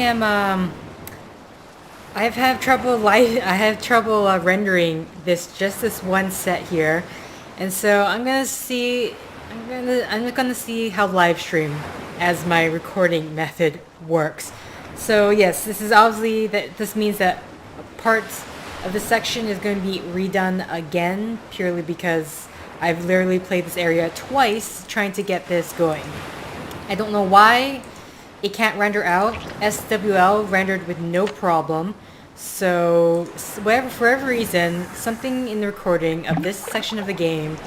am I have trouble rendering this one set here, and so I'm gonna see how live stream as my recording method works. So yes, this means that parts of the section is going to be redone again, purely because I've literally played this area twice trying to get this going. I don't know why it can't render out. SWL rendered with no problem. So for whatever reason, something in the recording of this section of the game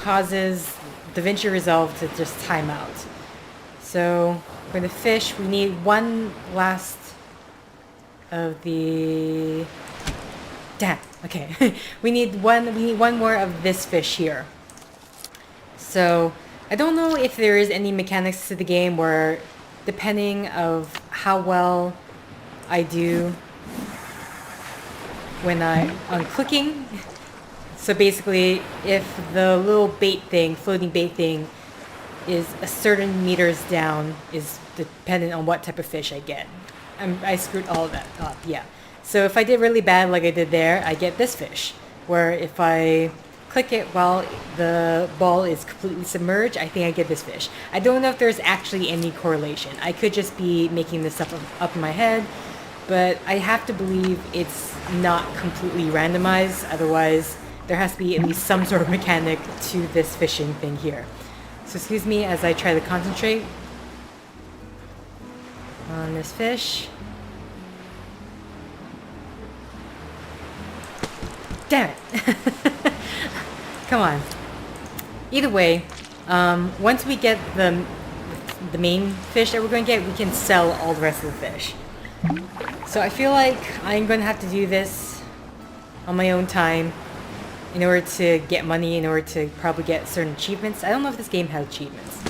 causes DaVinci Resolve to just time out. So for the fish, we need one last of the... Damn, okay. we need one more of this fish here. So I don't know if there is any mechanics to the game where, depending of how well I do on clicking. So basically, if the little floating bait thing is a certain meters down, is dependent on what type of fish I get. I screwed all of that up, yeah. So if I did really bad like I did there, I get this fish. Where if I click it while the ball is completely submerged, I think I get this fish. I don't know if there's actually any correlation. I could just be making this up in my head, but I have to believe it's not completely randomized. Otherwise, there has to be at least some sort of mechanic to this fishing thing here. So excuse me as I try to concentrate on this fish. Damn it! Come on. Either way, once we get the main fish that we're going to get, we can sell all the rest of the fish. So I feel like I'm going to have to do this on my own time in order to get money, in order to probably get certain achievements. I don't know if this game has achievements.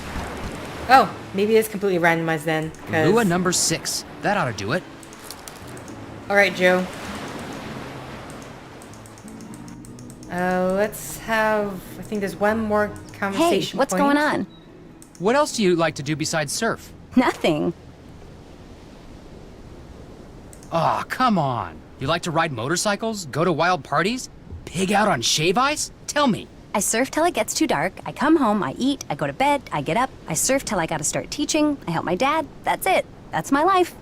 Oh, maybe it's completely randomized then. Lua number 6. That ought to do it. Alright, Joe. Let's have... I think there's one more conversation Hey, what's point. going on? What else do you like to do besides surf? Nothing. Aw, come on. You like to ride motorcycles? Go to wild parties? Pig out on shave ice? Tell me. I surf till it gets too dark. I come home, I eat, I go to bed, I get up, I surf till I gotta start teaching, I help my dad. That's it. That's my life.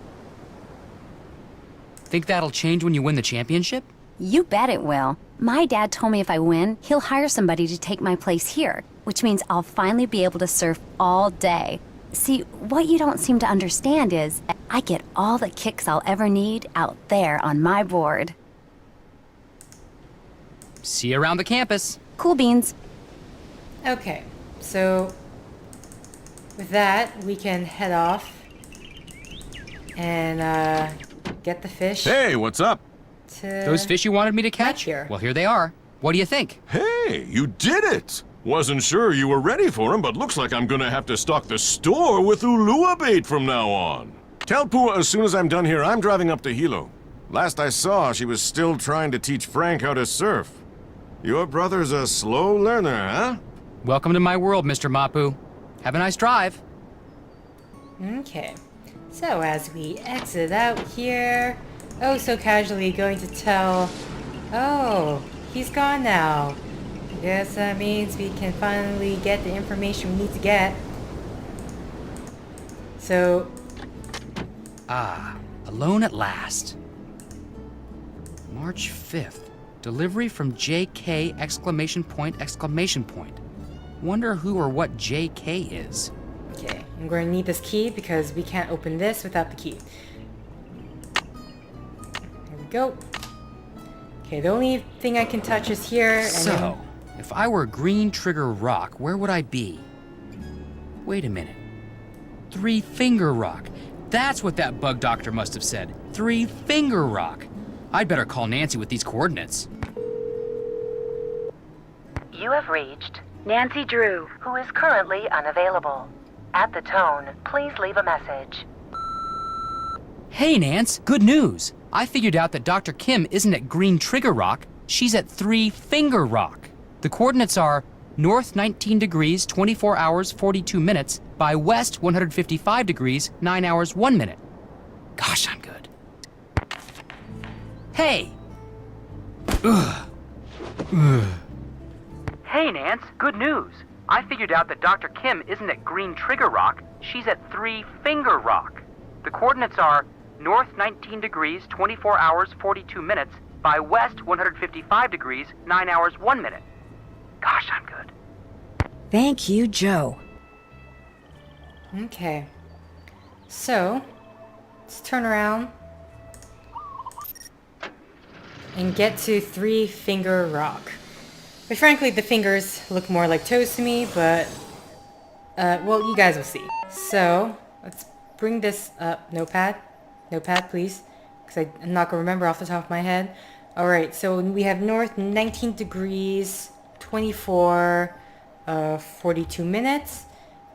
Think that'll change when you win the championship? You bet it will. My dad told me if I win, he'll hire somebody to take my place here, which means I'll finally be able to surf all day. See, what you don't seem to understand is I get all the kicks I'll ever need out there on my board. See you around the campus. Cool beans. Okay, so with that, we can head off and get the fish. Hey, what's up? Those fish you wanted me to catch? Here. Well, here they are. What do you think? Hey, you did it! Wasn't sure you were ready for him, but looks like I'm gonna have to stock the store with Ulua bait from now on. Tell Pua as soon as I'm done here, I'm driving up to Hilo. Last I saw, she was still trying to teach Frank how to surf. Your brother's a slow learner, huh? Welcome to my world, Mr. Mapu. Have a nice drive. Okay, so as we exit out here, oh so casually going to tell, oh, he's gone now. Guess that means we can finally get the information we need to get. So... Ah, alone at last. March 5th. Delivery from JK exclamation point exclamation point. Wonder who or what JK is. Okay, I'm going to need this key because we can't open this without the key. There we go. Okay, the only thing I can touch is here. And So, if I were Green Trigger Rock, where would I be? Wait a minute. Three Finger Rock. That's what that bug doctor must have said. Three Finger Rock. I'd better call Nancy with these coordinates. You have reached Nancy Drew, who is currently unavailable. At the tone, please leave a message. Hey, Nance, good news. I figured out that Dr. Kim isn't at Green Trigger Rock, she's at Three Finger Rock. The coordinates are north 19 degrees, 24 hours, 42 minutes, by west 155 degrees, 9 hours, 1 minute. Gosh, I'm good. Hey! Ugh. Hey, Nance, good news. I figured out that Dr. Kim isn't at Green Trigger Rock, she's at Three Finger Rock. The coordinates are north 19 degrees, 24 hours, 42 minutes, by west 155 degrees, 9 hours, 1 minute. Gosh, I'm good. Thank you, Joe. Okay. So, let's turn around and get to Three Finger Rock. But frankly, the fingers look more like toes to me, but, well, you guys will see. So, let's bring this up. Notepad, please, because I'm not going to remember off the top of my head. Alright, so we have north 19 degrees, 24, 42 minutes.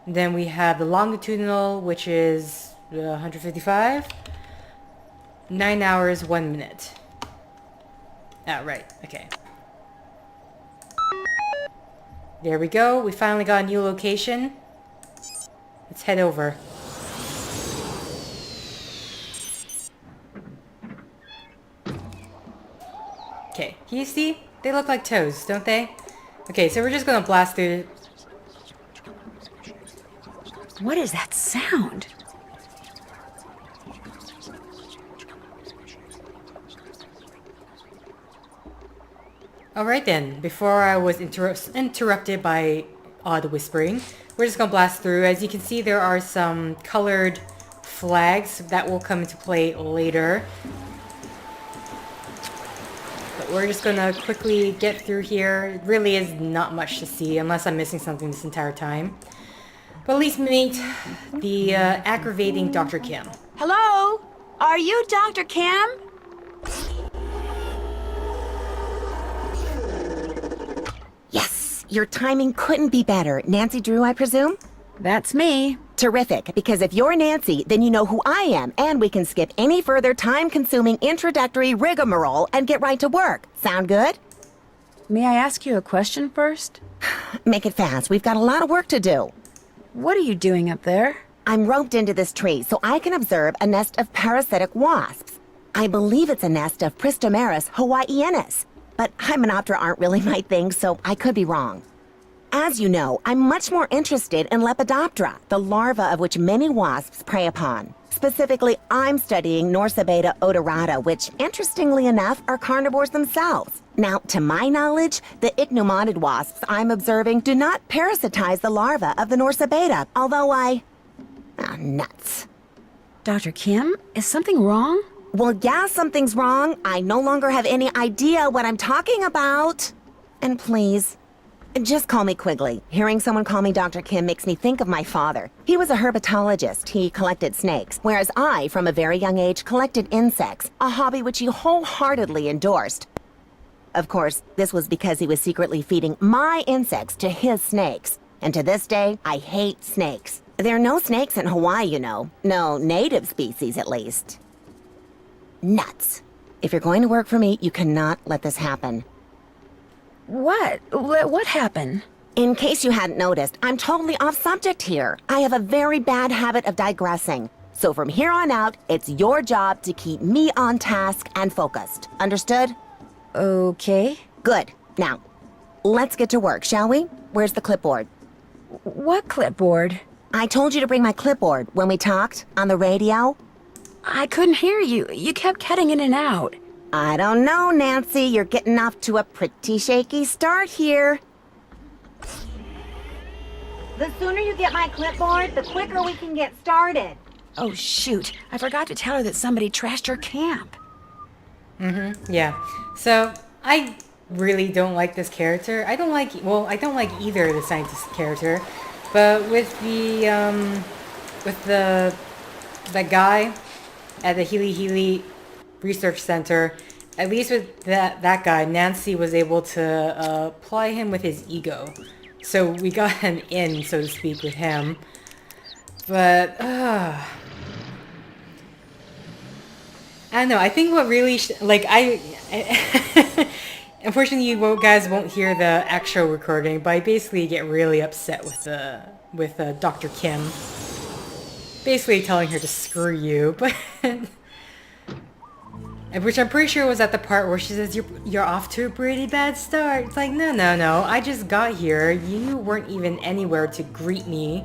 Then we have the longitudinal, which is 155, 9 hours, 1 minute. Ah, right, okay. There we go. We finally got a new location. Let's head over. Okay, can you see? They look like toes, don't they? Okay, so we're just gonna blast through. What is that sound? Alright then, before I was interrupted by odd whispering, we're just gonna blast through. As you can see, there are some colored flags that will come into play later. But we're just gonna quickly get through here. It really is not much to see, unless I'm missing something this entire time. But at least meet the aggravating Dr. Kim. Hello? Are you Dr. Kim? Yes, your timing couldn't be better. Nancy Drew, I presume? That's me. Terrific, because if you're Nancy, then you know who I am, and we can skip any further time-consuming introductory rigmarole and get right to work. Sound good? May I ask you a question first? Make it fast. We've got a lot of work to do. What are you doing up there? I'm roped into this tree so I can observe a nest of parasitic wasps. I believe it's a nest of Pristomeris hawaiianus, but Hymenoptera aren't really my thing, so I could be wrong. As you know, I'm much more interested in Lepidoptera, the larva of which many wasps prey upon. Specifically, I'm studying Norsabeta odorata, which, interestingly enough, are carnivores themselves. Now, to my knowledge, the ichneumoniid wasps I'm observing do not parasitize the larva of the Norsabeta, although nuts. Dr. Kim, is something wrong? Well, yeah, something's wrong. I no longer have any idea what I'm talking about. And please, just call me Quigley. Hearing someone call me Dr. Kim makes me think of my father. He was a herpetologist. He collected snakes, whereas I, from a very young age, collected insects, a hobby which he wholeheartedly endorsed. Of course, this was because he was secretly feeding my insects to his snakes. And to this day, I hate snakes. There are no snakes in Hawaii, you know. No native species, at least. Nuts. If you're going to work for me, you cannot let this happen. What? What happened? In case you hadn't noticed, I'm totally off subject here. I have a very bad habit of digressing. So from here on out, it's your job to keep me on task and focused. Understood? Okay. Good. Now, let's get to work, shall we? Where's the clipboard? What clipboard? I told you to bring my clipboard when we talked on the radio. I couldn't hear you. You kept cutting in and out. I don't know, Nancy. You're getting off to a pretty shaky start here. The sooner you get my clipboard, the quicker we can get started. Oh, shoot. I forgot to tell her that somebody trashed her camp. Yeah. So, I really don't like this character. I don't like either of the scientist character. But with the guy at the Healy Research Center, at least with that guy, Nancy was able to ply him with his ego. So we got an in, so to speak, with him. But, I don't know, I think what really, unfortunately you guys won't hear the actual recording, but I basically get really upset with Dr. Kim. Basically telling her to screw you, but Which I'm pretty sure was at the part where she says, you're off to a pretty bad start. It's like, no. I just got here. You weren't even anywhere to greet me.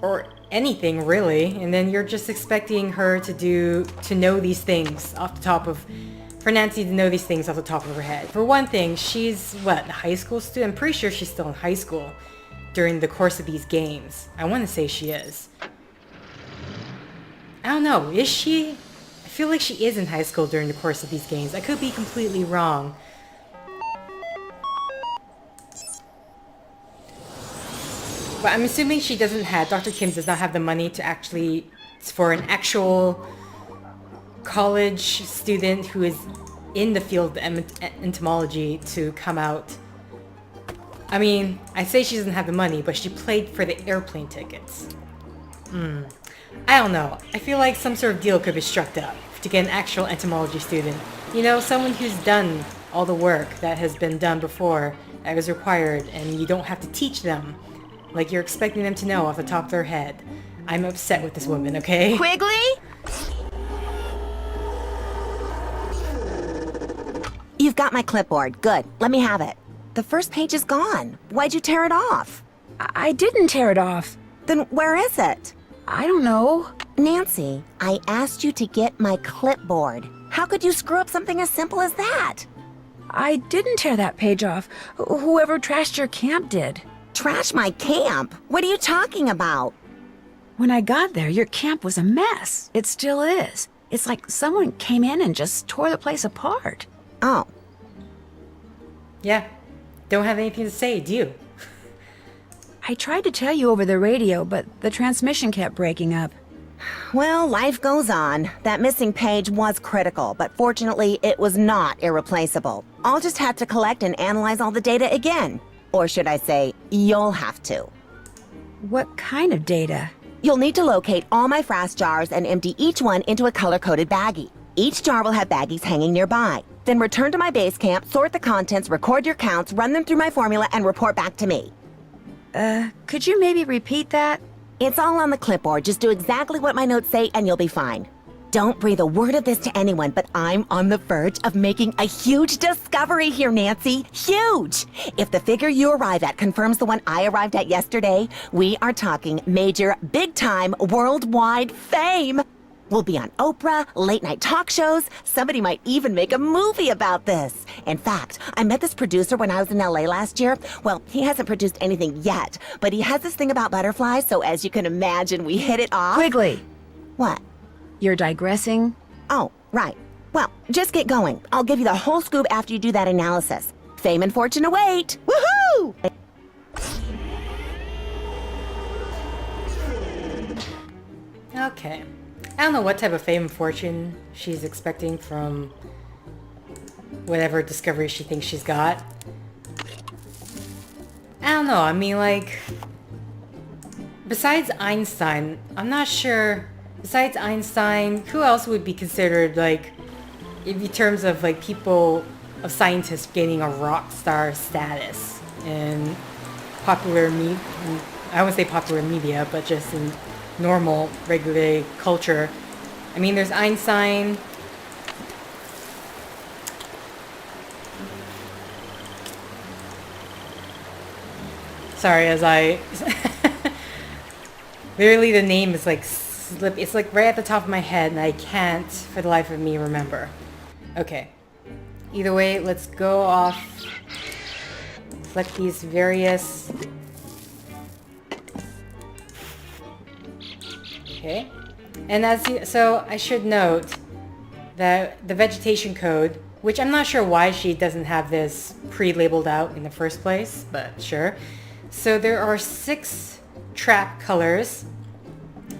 Or anything, really. And then you're just expecting her to know these things off the top of... For Nancy to know these things off the top of her head. For one thing, she's, what, a high school student? I'm pretty sure she's still in high school during the course of these games. I want to say she is. I don't know, is she? I feel like she is in high school during the course of these games. I could be completely wrong. But I'm assuming she doesn't have, Dr. Kim does not have the money to actually, for an actual college student who is in the field of entomology to come out. I mean, I say she doesn't have the money, but she played for the airplane tickets. I don't know. I feel like some sort of deal could be struck up to get an actual entomology student. You know, someone who's done all the work that has been done before, that was required, and you don't have to teach them. Like you're expecting them to know off the top of their head. I'm upset with this woman, okay? Quigley? You've got my clipboard. Good. Let me have it. The first page is gone. Why'd you tear it off? I didn't tear it off. Then where is it? I don't know. Nancy, I asked you to get my clipboard. How could you screw up something as simple as that? I didn't tear that page off. Whoever trashed your camp did. Trash my camp? What are you talking about? When I got there, your camp was a mess. It still is. It's like someone came in and just tore the place apart. Oh. Yeah. Don't have anything to say, do you? I tried to tell you over the radio, but the transmission kept breaking up. Well, life goes on. That missing page was critical, but fortunately, it was not irreplaceable. I'll just have to collect and analyze all the data again. Or should I say, you'll have to. What kind of data? You'll need to locate all my frass jars and empty each one into a color-coded baggie. Each jar will have baggies hanging nearby. Then return to my base camp, sort the contents, record your counts, run them through my formula, and report back to me. Could you maybe repeat that? It's all on the clipboard. Just do exactly what my notes say and you'll be fine. Don't breathe a word of this to anyone, but I'm on the verge of making a huge discovery here, Nancy. Huge! If the figure you arrive at confirms the one I arrived at yesterday, we are talking major, big-time, worldwide fame. We'll be on Oprah, late-night talk shows. Somebody might even make a movie about this. In fact, I met this producer when I was in LA last year. Well, he hasn't produced anything yet, but he has this thing about butterflies, so as you can imagine, we hit it off. Quigley, What? you're digressing. Oh, right. Well, just get going. I'll give you the whole scoop after you do that analysis. Fame and fortune await. Woohoo! Okay. I don't know what type of fame and fortune she's expecting from whatever discovery she thinks she's got. I don't know. I mean, like, besides Einstein, I'm not sure. Besides Einstein, who else would be considered, like, in terms of, like, people, of scientists gaining a rock star status in popular media? I wouldn't say popular media, but just in normal, regular culture. I mean, there's Einstein. Sorry, as I... Literally, the name is like slip. It's like right at the top of my head, and I can't, for the life of me, remember. Okay. Either way, let's go off. Select these various... Okay. And so I should note that the vegetation code, which I'm not sure why she doesn't have this pre-labeled out in the first place, but sure. So there are 6 trap colors,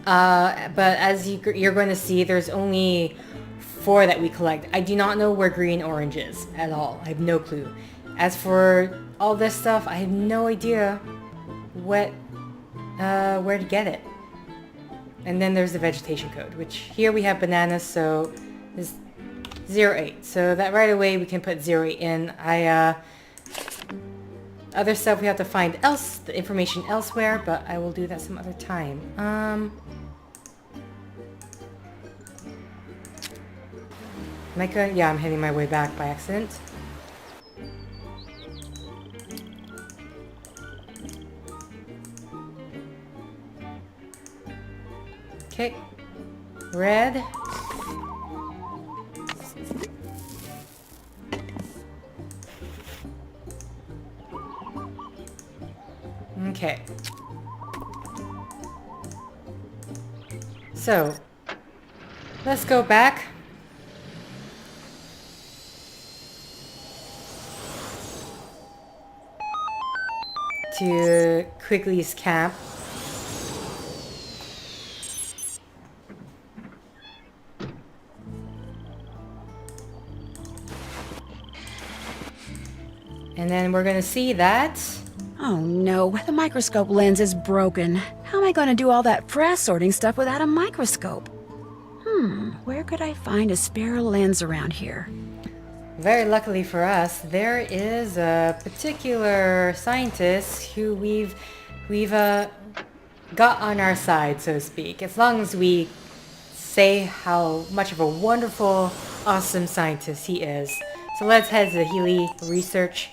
but as you're going to see, there's only 4 that we collect. I do not know where green orange is at all. I have no clue. As for all this stuff, I have no idea where to get it. And then there's the vegetation code, which here we have bananas, so is 08. So that right away we can put 08 in. Other stuff we have to find the information elsewhere, but I will do that some other time. Am I going? Yeah, I'm heading my way back by accident. Okay. Red. Okay. So, let's go back. To Quigley's camp. And then we're gonna see that. Oh no, the microscope lens is broken. How am I going to do all that frass sorting stuff without a microscope? Where could I find a spare lens around here? Very luckily for us, there is a particular scientist who we've got on our side, so to speak. As long as we say how much of a wonderful, awesome scientist he is. So let's head to the Healy Research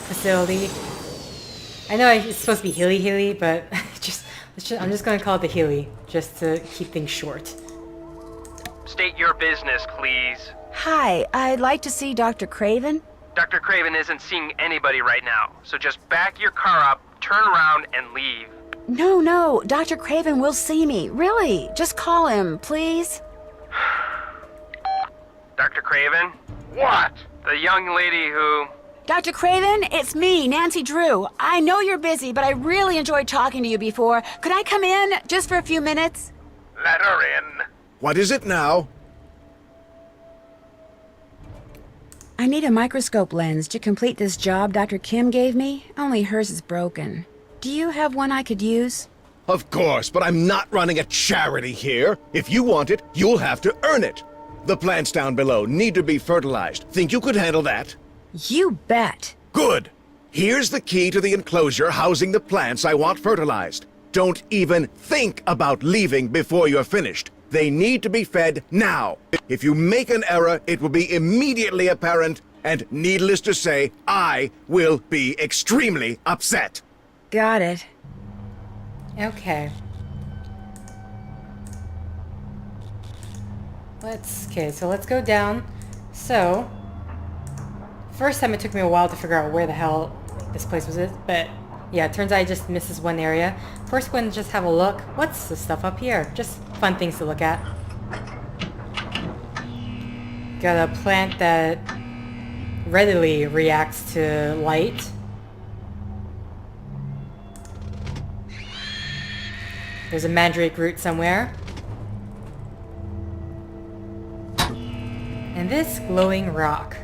Facility. I know it's supposed to be Healy, but I'm just going to call it the Healy, just to keep things short. State your business, please. Hi, I'd like to see Dr. Craven. Dr. Craven isn't seeing anybody right now, so just back your car up, turn around, and leave. No, Dr. Craven will see me. Really, just call him, please. Dr. Craven? What? The young lady who... Dr. Craven, it's me, Nancy Drew. I know you're busy, but I really enjoyed talking to you before. Could I come in just for a few minutes? Let her in. What is it now? I need a microscope lens to complete this job Dr. Kim gave me. Only hers is broken. Do you have one I could use? Of course, but I'm not running a charity here. If you want it, you'll have to earn it. The plants down below need to be fertilized. Think you could handle that? You bet. Good. Here's the key to the enclosure housing the plants I want fertilized. Don't even think about leaving before you're finished. They need to be fed now. If you make an error, it will be immediately apparent, and needless to say, I will be extremely upset. Got it. Okay. So let's go down. So, first time it took me a while to figure out where the hell this place was, but yeah, it turns out I just missed this one area. First one, just have a look. What's the stuff up here? Just fun things to look at. Got a plant that readily reacts to light. There's a mandrake root somewhere. And this glowing rock.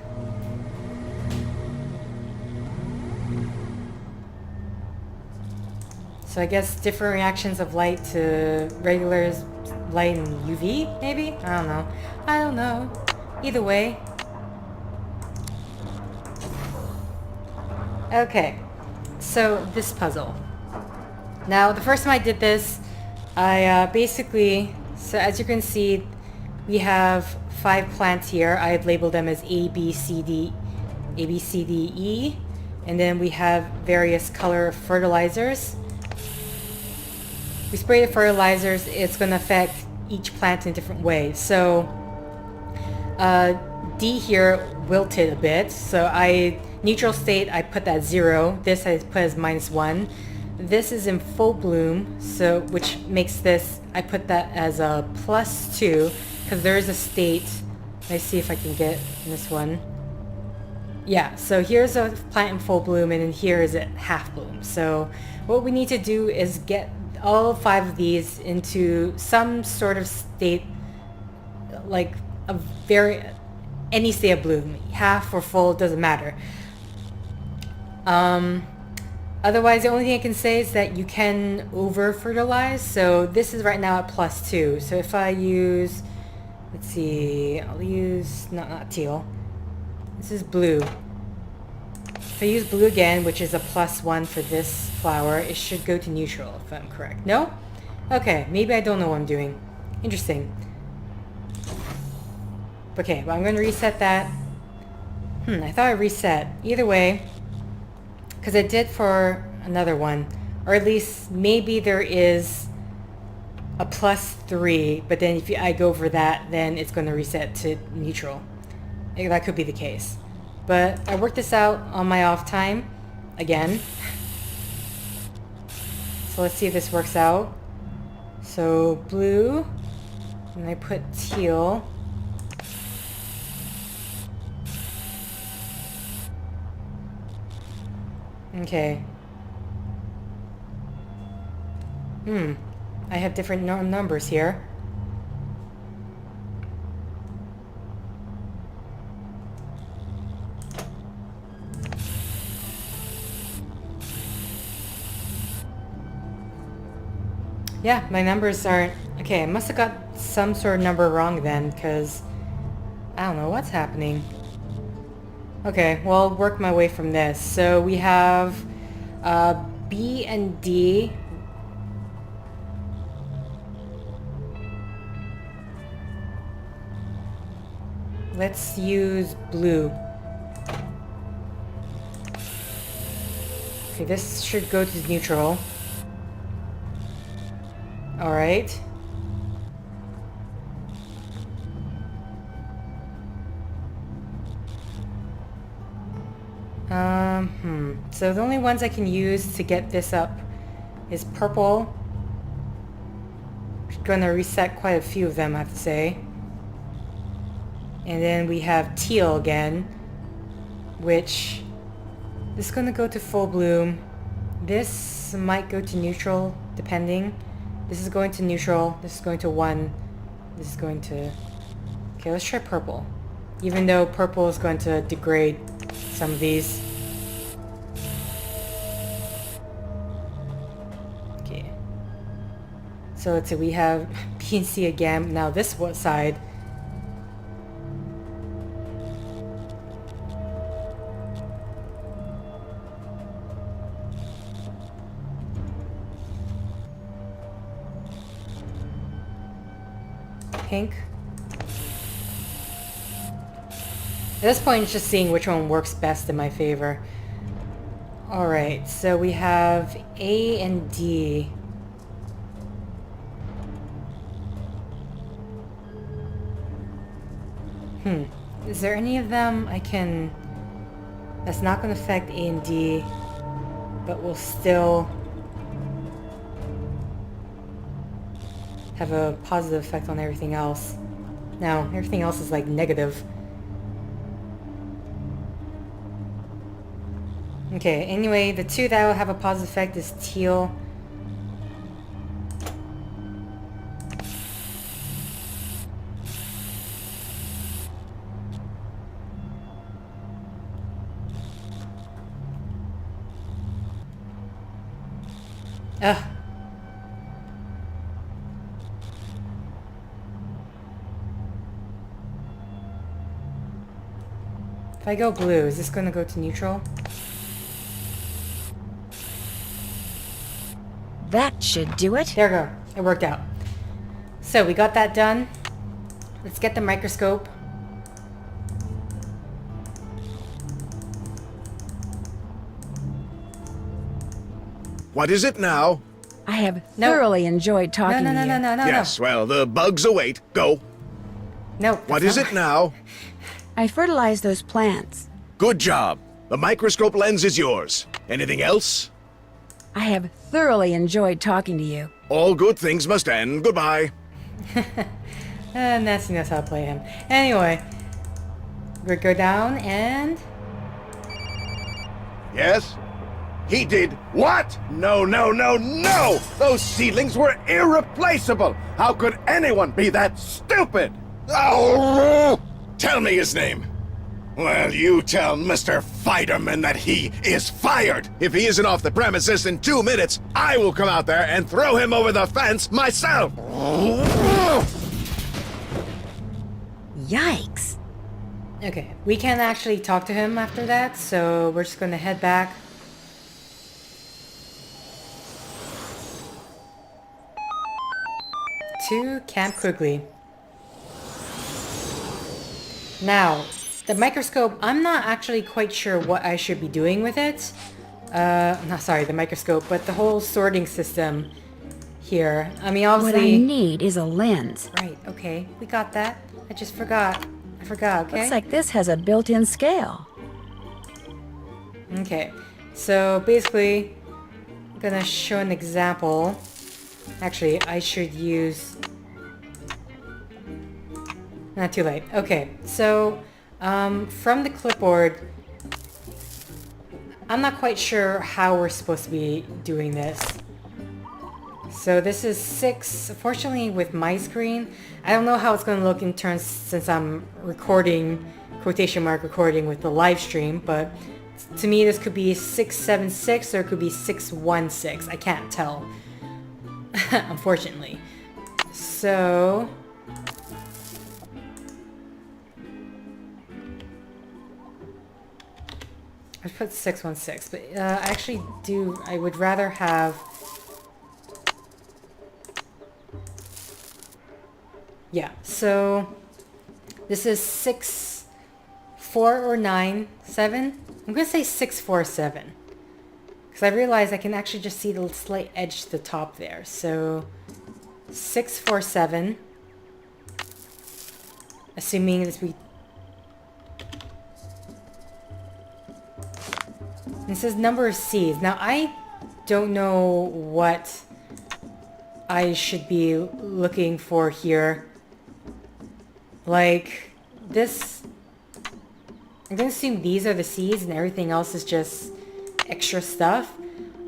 So I guess different reactions of light to regular light and UV, maybe? I don't know. Either way. Okay. So, this puzzle. Now, the first time I did this, I basically... So, as you can see, we have 5 plants here. I had labeled them as A, B, C, D, E. And then we have various color fertilizers. We spray the fertilizers, it's going to affect each plant in a different way. So, D here wilted a bit. So neutral state, I put that 0. This I put as -1. This is in full bloom, so which makes this, I put that as a +2, because there is a state. Let's see if I can get this one. Yeah, so here's a plant in full bloom, and then here is at half bloom. So what we need to do is get all 5 of these into some sort of state, like any state of bloom, half or full, doesn't matter. Otherwise, the only thing I can say is that you can over fertilize. So this is right now at +2. So if I use, let's see, I'll use not teal. This is blue. If I use blue again, which is a +1 for this flower, it should go to neutral, if I'm correct. No? Okay, maybe I don't know what I'm doing. Interesting. Okay, well, I'm going to reset that. I thought I reset. Either way, because I did for another one. Or at least maybe there is a +3, but then if I go for that, then it's going to reset to neutral. That could be the case. But I worked this out on my off time again. So let's see if this works out. So blue, and I put teal. Okay. I have different numbers here. Yeah, my numbers aren't... Okay, I must have got some sort of number wrong then, because I don't know what's happening. Okay, well, I'll work my way from this. So we have B and D. Let's use blue. Okay, this should go to neutral. Alright. So the only ones I can use to get this up is purple. I'm gonna reset quite a few of them, I have to say. And then we have teal again, which is gonna go to full bloom. This might go to neutral, depending. This is going to neutral, this is going to 1, this is going to... Okay, let's try purple. Even though purple is going to degrade some of these. Okay. So let's say we have B and C again. Now this side. Pink. At this point, it's just seeing which one works best in my favor. Alright, so we have A and D. Is there any of them I can... that's not going to affect A and D, but will still have a positive effect on everything else? No, everything else is like negative. Okay, anyway, the two that will have a positive effect is teal. Ugh. If I go blue, is this going to go to neutral? That should do it. There we go. It worked out. So we got that done. Let's get the microscope. What is it now? I have No. thoroughly enjoyed talking to you. No. Yes, well, the bugs await. Go. No. What is it now? I fertilized those plants. Good job. The microscope lens is yours. Anything else? I have thoroughly enjoyed talking to you. All good things must end. Goodbye. Nancy knows how to play him. Anyway, we go down and... Yes? He did what? No! Those seedlings were irreplaceable! How could anyone be that stupid? Oh! Tell me his name. Well, you tell Mr. Fiderman that he is fired. If he isn't off the premises in 2 minutes, I will come out there and throw him over the fence myself. Yikes. Okay, we can actually talk to him after that, so we're just gonna head back. To Camp Quigley. Now, the microscope, I'm not actually quite sure what I should be doing with it. Not sorry, the microscope, but the whole sorting system here. I mean, What I obviously... need is a lens. Right, okay, we got that. I just forgot. I forgot, okay? Looks like this has a built-in scale. Okay, so basically, I'm gonna show an example. Actually, I should use... Not too late. Okay, so from the clipboard, I'm not quite sure how we're supposed to be doing this. So this is 6. Unfortunately, with my screen, I don't know how it's going to look in terms since I'm recording, quotation mark recording with the live stream, but to me this could be 676 or it could be 616. I can't tell, unfortunately. So... I put 616, but I would rather have... Yeah, so this is 6, 4 or 9, 7. I'm going to say 647. Because I realize I can actually just see the slight edge to the top there. So 647. Assuming this be... It says number of seeds. Now I don't know what I should be looking for here. Like this, I'm gonna assume these are the seeds and everything else is just extra stuff.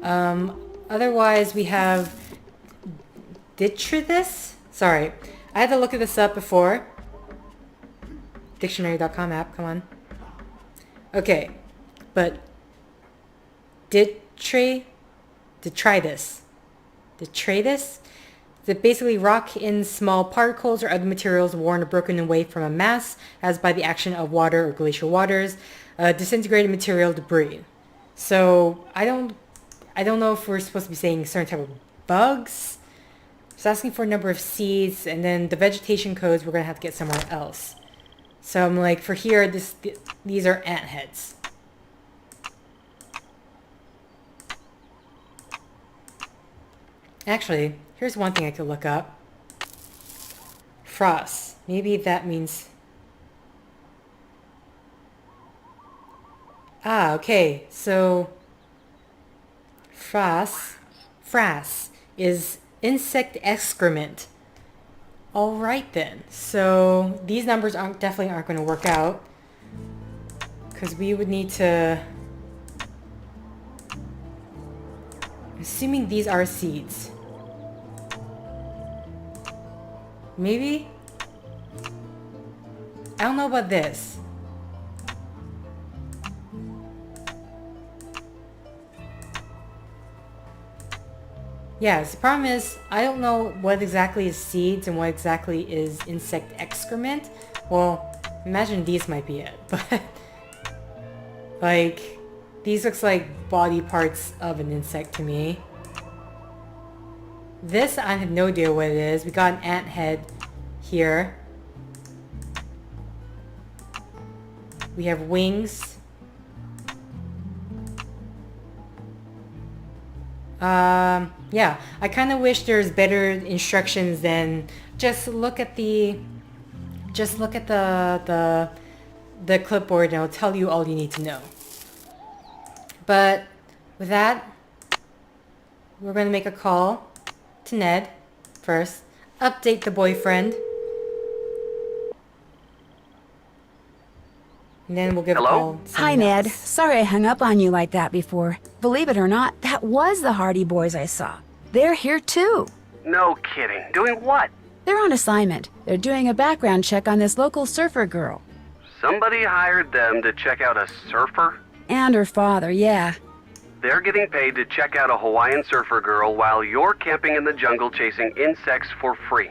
Otherwise we have detritus. Sorry, I had to look this up before. Dictionary.com app, come on. Okay, but detritus. That basically rock in small particles or other materials worn or broken away from a mass as by the action of water or glacial waters, disintegrated material debris. So I don't know if we're supposed to be saying certain type of bugs. It's asking for a number of seeds, and then the vegetation codes we're gonna have to get somewhere else. So I'm like, for here, these are ant heads. Actually, here's one thing I could look up. Frost. Maybe that means... Ah, okay. So, frass is insect excrement. Alright then. So, these numbers definitely aren't going to work out. Because we would need to... Assuming these are seeds. Maybe? I don't know about this. Yes, the problem is, I don't know what exactly is seeds and what exactly is insect excrement. Well, imagine these might be it, but... like, these looks like body parts of an insect to me. This, I have no idea what it is. We got an ant head here. We have wings. Yeah, I kind of wish there's better instructions than just look at the clipboard and it'll tell you all you need to know. But with that, we're going to make a call to Ned first. Update the boyfriend. And then we'll give Hello? a call to Hi, someone Ned. else. Sorry I hung up on you like that before. Believe it or not, that was the Hardy Boys I saw. They're here too. No kidding. Doing what? They're on assignment. They're doing a background check on this local surfer girl. Somebody hired them to check out a surfer? And her father, yeah. They're getting paid to check out a Hawaiian surfer girl while you're camping in the jungle chasing insects for free.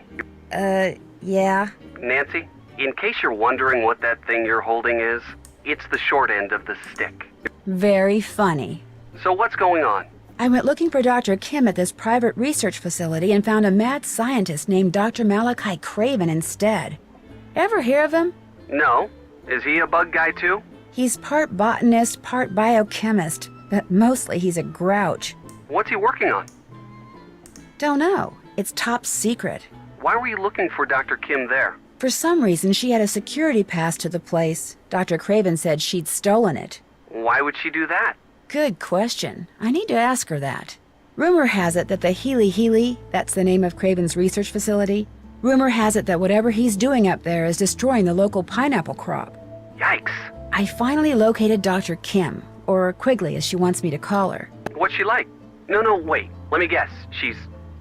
Yeah. Nancy, in case you're wondering what that thing you're holding is, it's the short end of the stick. Very funny. So what's going on? I went looking for Dr. Kim at this private research facility and found a mad scientist named Dr. Malachi Craven instead. Ever hear of him? No. Is he a bug guy too? He's part botanist, part biochemist, but mostly he's a grouch. What's he working on? Don't know. It's top secret. Why were you looking for Dr. Kim there? For some reason, she had a security pass to the place. Dr. Craven said she'd stolen it. Why would she do that? Good question. I need to ask her that. Rumor has it that the Healy, that's the name of Craven's research facility, rumor has it that whatever he's doing up there is destroying the local pineapple crop. Yikes. I finally located Dr. Kim, or Quigley as she wants me to call her. What's she like? No, wait. Let me guess. She's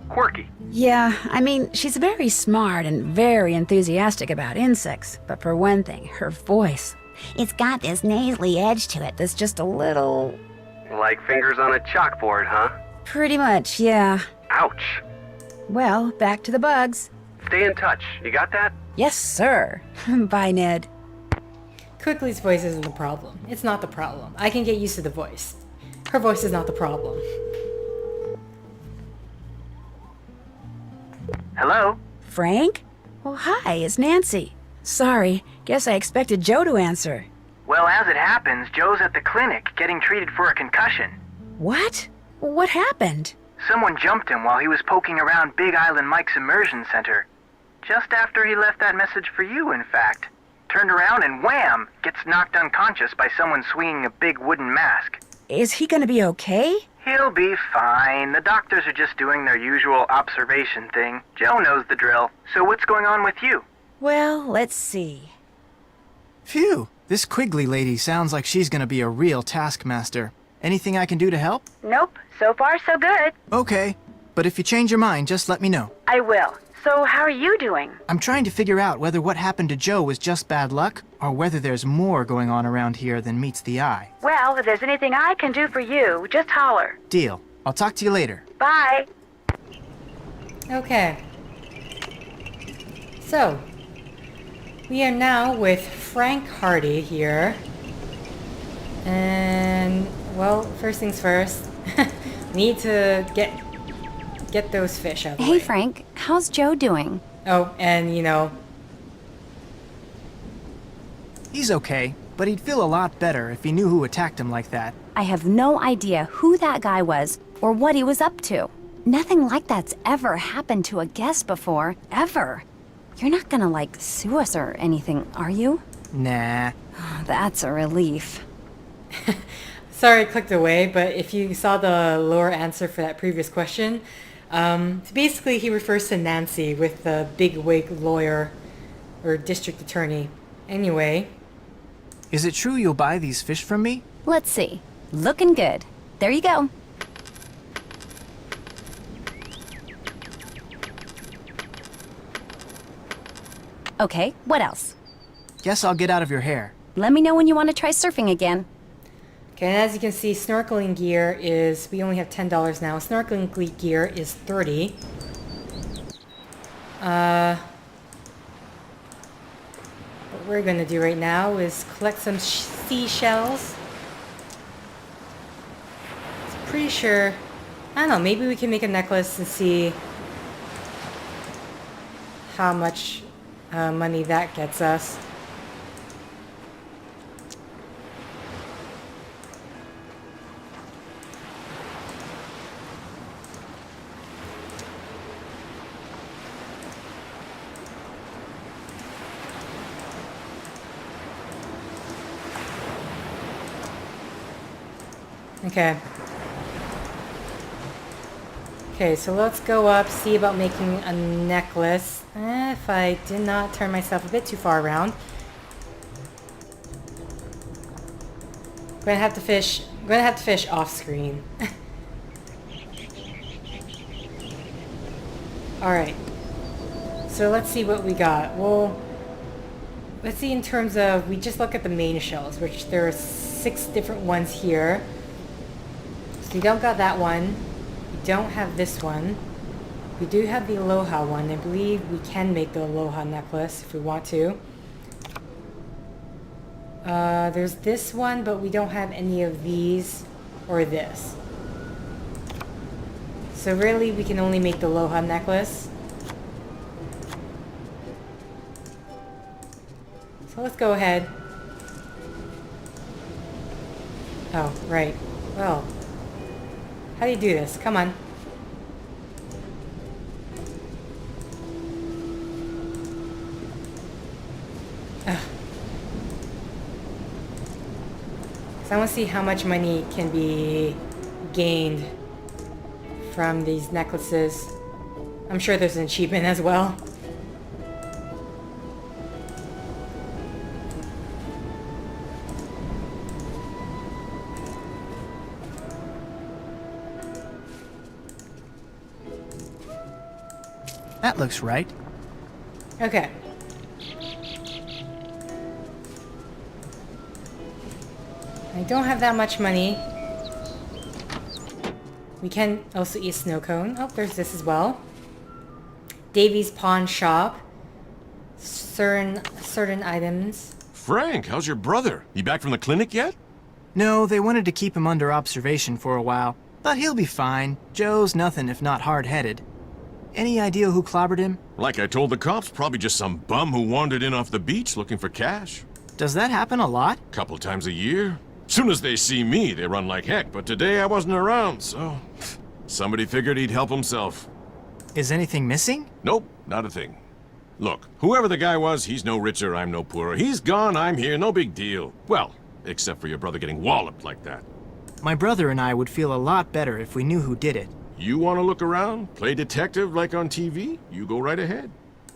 quirky. Yeah, I mean, she's very smart and very enthusiastic about insects, but for one thing, her voice. It's got this nasally edge to it that's just a little... Like fingers on a chalkboard, huh? Pretty much, yeah. Ouch. Well, back to the bugs. Stay in touch. You got that? Yes, sir. Bye, Ned. Quigley's voice isn't the problem. It's not the problem. I can get used to the voice. Her voice is not the problem. Hello? Frank? Well, hi, it's Nancy. Sorry, guess I expected Joe to answer. Well, as it happens, Joe's at the clinic getting treated for a concussion. What? What happened? Someone jumped him while he was poking around Big Island Mike's immersion center. Just after he left that message for you, in fact. Turned around and wham! Gets knocked unconscious by someone swinging a big wooden mask. Is he gonna be okay? He'll be fine. The doctors are just doing their usual observation thing. Joe knows the drill. So what's going on with you? Well, let's see. Phew! This Quigley lady sounds like she's gonna be a real taskmaster. Anything I can do to help? Nope. So far, so good. Okay. But if you change your mind, just let me know. I will. So how are you doing? I'm trying to figure out whether what happened to Joe was just bad luck, or whether there's more going on around here than meets the eye. Well, if there's anything I can do for you, just holler. Deal. I'll talk to you later. Bye. Okay. So, we are now with Frank Hardy here. And, well, first things first. Need to get those fish out of the way. Hey, Frank, how's Joe doing? Oh, and, you know... He's okay, but he'd feel a lot better if he knew who attacked him like that. I have no idea who that guy was or what he was up to. Nothing like that's ever happened to a guest before, ever. You're not gonna, like, sue us or anything, are you? Nah. That's a relief. Sorry I clicked away, but if you saw the lower answer for that previous question, basically he refers to Nancy with the big wig lawyer or district attorney. Anyway. Is it true you'll buy these fish from me? Let's see. Looking good. There you go. Okay, what else? Guess I'll get out of your hair. Let me know when you want to try surfing again. Okay, and as you can see, snorkeling gear is, we only have $10 now. Snorkeling gear is $30. What we're gonna do right now is collect some seashells. I'm pretty sure, I don't know, maybe we can make a necklace and see how much money that gets us. Okay. Okay, so let's go up, see about making a necklace. If I did not turn myself a bit too far around. I'm gonna have to fish off screen. Alright. So let's see what we got. Well, let's see in terms of, we just look at the main shells, which there are 6 different ones here. So we don't got that one. We don't have this one. We do have the Aloha one. I believe we can make the Aloha necklace if we want to. There's this one, but we don't have any of these or this. So really, we can only make the Aloha necklace. So let's go ahead. Oh, right. Well, how do you do this? Come on. Ugh. So I want to see how much money can be gained from these necklaces. I'm sure there's an achievement as well. That looks right. Okay. I don't have that much money. We can also eat a snow cone. Oh, there's this as well. Davy's pawn shop. Certain items. Frank, how's your brother? You back from the clinic yet? No, they wanted to keep him under observation for a while, but he'll be fine. Joe's nothing if not hard-headed. Any idea who clobbered him? Like I told the cops, probably just some bum who wandered in off the beach looking for cash. Does that happen a lot? Couple times a year. Soon as they see me, they run like heck, but today I wasn't around, so... somebody figured he'd help himself. Is anything missing? Nope, not a thing. Look, whoever the guy was, he's no richer, I'm no poorer. He's gone, I'm here, no big deal. Well, except for your brother getting walloped like that. My brother and I would feel a lot better if we knew who did it. You want to look around? Play detective like on TV? You go right ahead.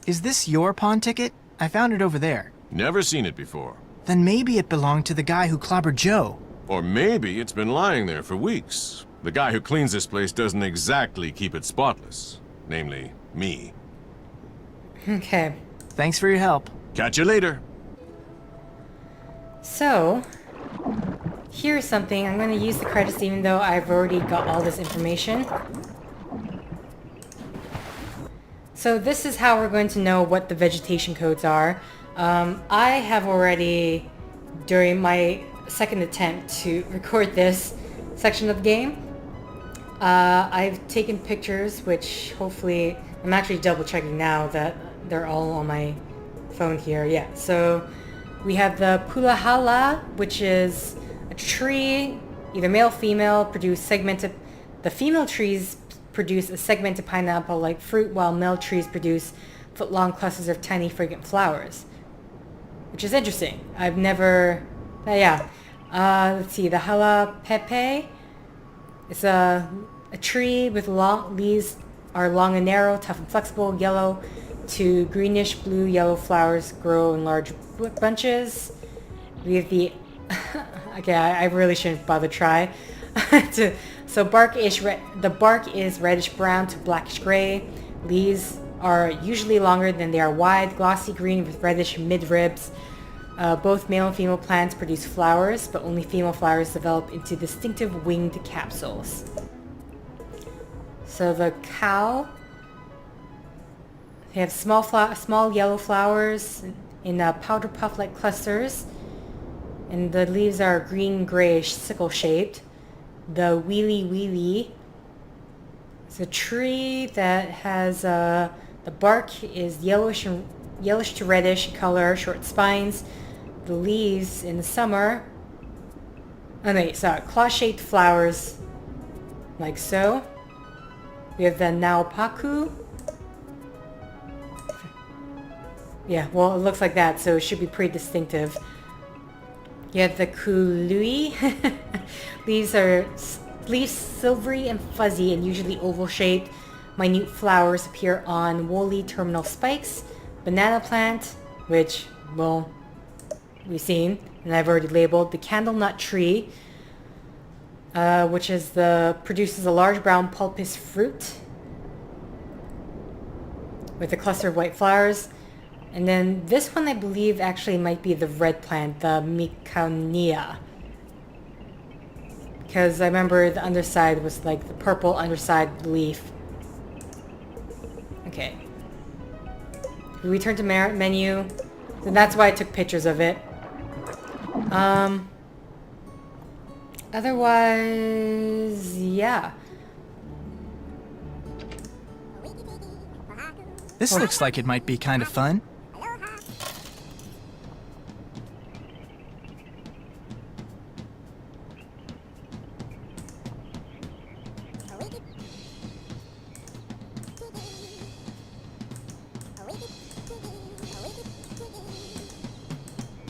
Is this your pawn ticket? I found it over there. Never seen it before. Then maybe it belonged to the guy who clobbered Joe. Or maybe it's been lying there for weeks. The guy who cleans this place doesn't exactly keep it spotless. Namely, me. Okay. Thanks for your help. Catch you later. So, here's something. I'm going to use the credits even though I've already got all this information. So this is how we're going to know what the vegetation codes are. I have already, during my second attempt to record this section of the game, I've taken pictures, which hopefully, I'm actually double checking now that they're all on my phone here. Yeah, so we have the pulahala, which is a tree, either male or female, produce segmented, the female trees produce a segmented pineapple-like fruit, while male trees produce foot-long clusters of tiny fragrant flowers. Which is interesting. I've never... let's see. The hala pepe is a tree with long leaves are long and narrow, tough and flexible, yellow to greenish blue-yellow flowers grow in large bunches. We have the... okay, I really shouldn't bother try. So the bark is reddish-brown to blackish-gray. Leaves are usually longer than they are wide, glossy green with reddish midribs. Both male and female plants produce flowers, but only female flowers develop into distinctive winged capsules. So the cow, they have small yellow flowers in powder puff-like clusters, and the leaves are green-grayish, sickle-shaped. The wheelie is a tree that has the bark is yellowish to reddish in color, short spines. The leaves in the summer, claw-shaped flowers, like so. We have the naupaku. Yeah, well, it looks like that, so it should be pretty distinctive. You have the kului. Leaves silvery and fuzzy and usually oval-shaped. Minute flowers appear on woolly terminal spikes. Banana plant, which, well, we've seen, and I've already labeled. The candlenut tree, which is produces a large brown pulpous fruit with a cluster of white flowers. And then this one I believe actually might be the red plant, the Micaunea. Because I remember the underside was like the purple underside leaf. Okay. We return to menu. And that's why I took pictures of it. Otherwise, yeah. This looks like it might be kind of fun.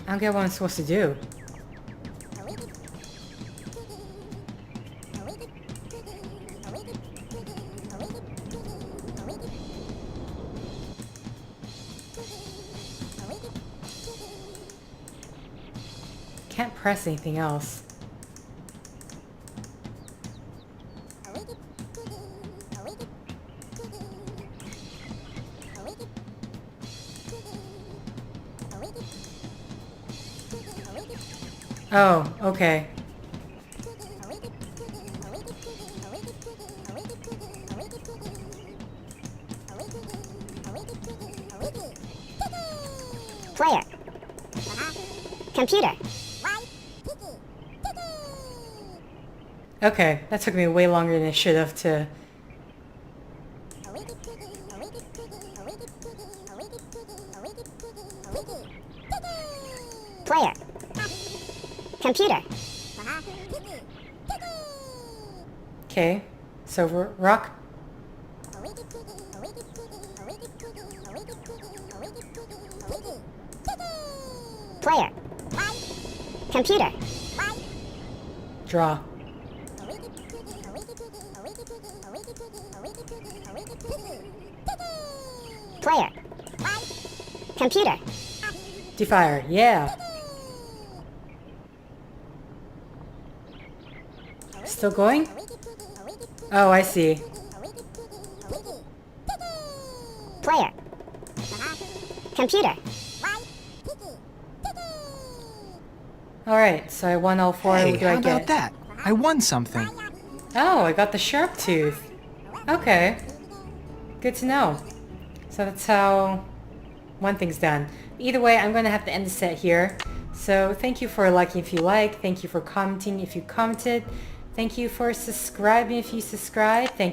I don't get what I'm supposed to do. Can't press anything else. Oh, okay. Player. Computer. Okay, that took me way longer than it should have to... Player. Computer. Okay, so rock. Player. Computer. Draw. Player. Computer. Defire, yeah. Still going? Oh, I see. Player. Computer. Alright, so I won all four. Hey, What do I how get? about that? I won something. Oh, I got the sharp tooth. Okay. Good to know. So that's how one thing's done. Either way, I'm going to have to end the set here. So thank you for liking if you like. Thank you for commenting if you commented. Thank you for subscribing if you subscribed. Thank